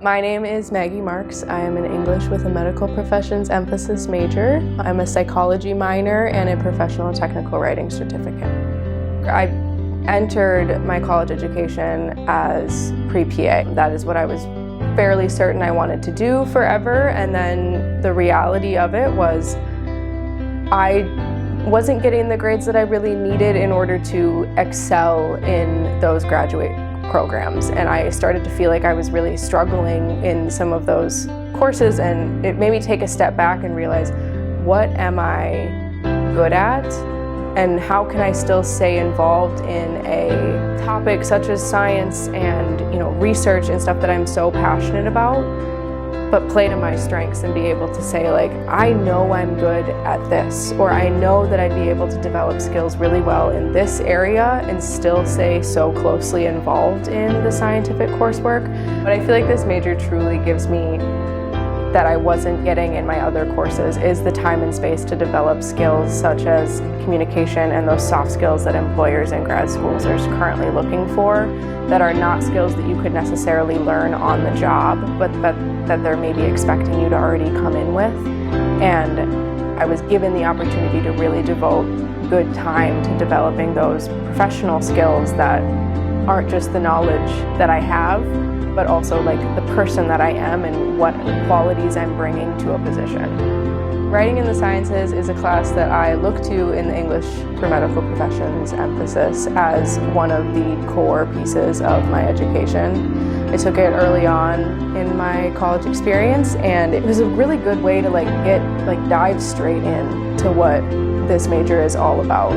My name is Maggie Marks. I am an English with a medical professions emphasis major. I'm a psychology minor and a professional technical writing certificate. I entered my college education as pre-PA. That is what I was fairly certain I wanted to do forever, and then the reality of it was I wasn't getting the grades that I really needed in order to excel in those graduate programs, and I started to feel like I was really struggling in some of those courses, and it made me take a step back and realize, what am I good at and how can I still stay involved in a topic such as science and research and stuff that I'm so passionate about, but play to my strengths and be able to say, like, I know I'm good at this, or I know that I'd be able to develop skills really well in this area and still stay so closely involved in the scientific coursework. But I feel like this major truly gives me that I wasn't getting in my other courses is the time and space to develop skills such as communication and those soft skills that employers and grad schools are currently looking for, that are not skills that you could necessarily learn on the job, but that they're maybe expecting you to already come in with. And I was given the opportunity to really devote good time to developing those professional skills that aren't just the knowledge that I have, but also like the person that I am and what qualities I'm bringing to a position. Writing in the Sciences is a class that I look to in the English for Medical Professions emphasis as one of the core pieces of my education. I took it early on in my college experience, and it was a really good way to dive straight in to what this major is all about.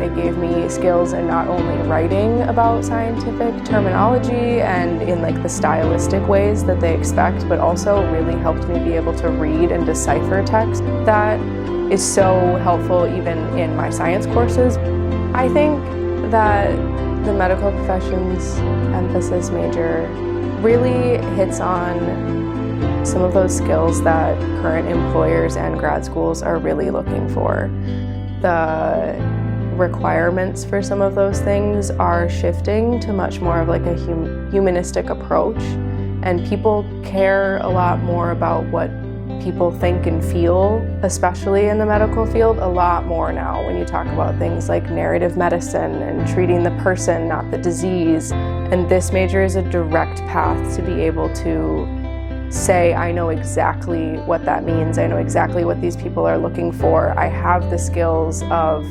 It gave me skills in not only writing about scientific terminology and in the stylistic ways that they expect, but also really helped me be able to read and decipher text. That is so helpful even in my science courses. I think that the medical professions emphasis major really hits on some of those skills that current employers and grad schools are really looking for. The requirements for some of those things are shifting to much more of a humanistic approach, and people care a lot more about what people think and feel, especially in the medical field, a lot more now when you talk about things like narrative medicine and treating the person, not the disease. And this major is a direct path to be able to say, I know exactly what that means. I know exactly what these people are looking for. I have the skills of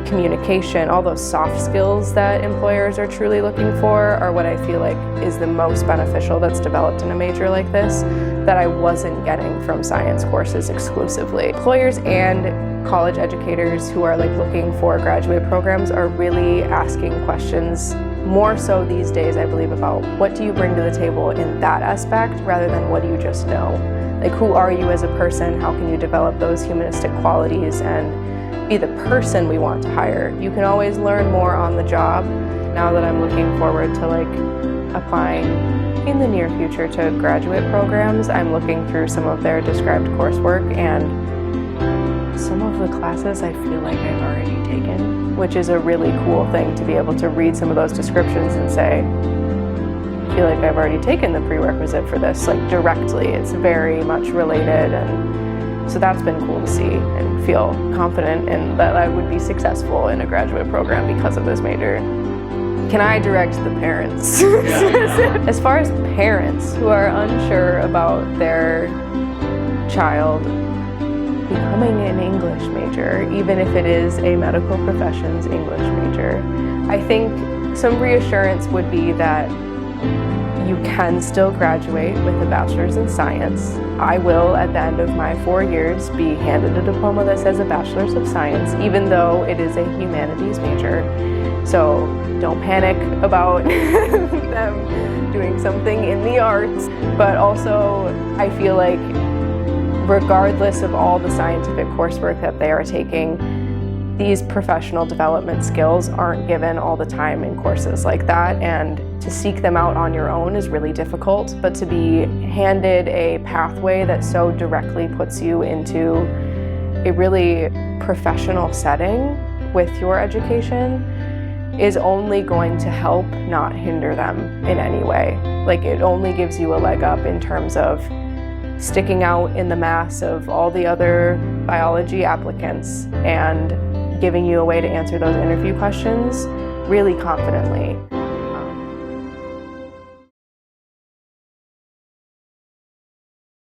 communication. All those soft skills that employers are truly looking for are what I feel like is the most beneficial that's developed in a major like this that I wasn't getting from science courses exclusively. Employers and college educators who are looking for graduate programs are really asking questions more so these days, I believe, about what do you bring to the table in that aspect rather than what do you just know. Who are you as a person? How can you develop those humanistic qualities and be the person we want to hire? You can always learn more on the job. Now that I'm looking forward to applying in the near future to graduate programs, I'm looking through some of their described coursework, and some of the classes I feel like I've already taken, which is a really cool thing to be able to read some of those descriptions and say, I feel like I've already taken the prerequisite for this, directly. It's very much related, and so that's been cool to see and feel confident in that I would be successful in a graduate program because of this major. Can I direct the parents? As far as parents who are unsure about their child becoming an English major, even if it is a medical professions English major, I think some reassurance would be that you can still graduate with a bachelor's in science. I will, at the end of my 4 years, be handed a diploma that says a bachelor's of science, even though it is a humanities major. So don't panic about them doing something in the arts, but also I feel like regardless of all the scientific coursework that they are taking, these professional development skills aren't given all the time in courses like that, and to seek them out on your own is really difficult, but to be handed a pathway that so directly puts you into a really professional setting with your education is only going to help, not hinder them in any way. Like, it only gives you a leg up in terms of sticking out in the mass of all the other biology applicants and giving you a way to answer those interview questions really confidently.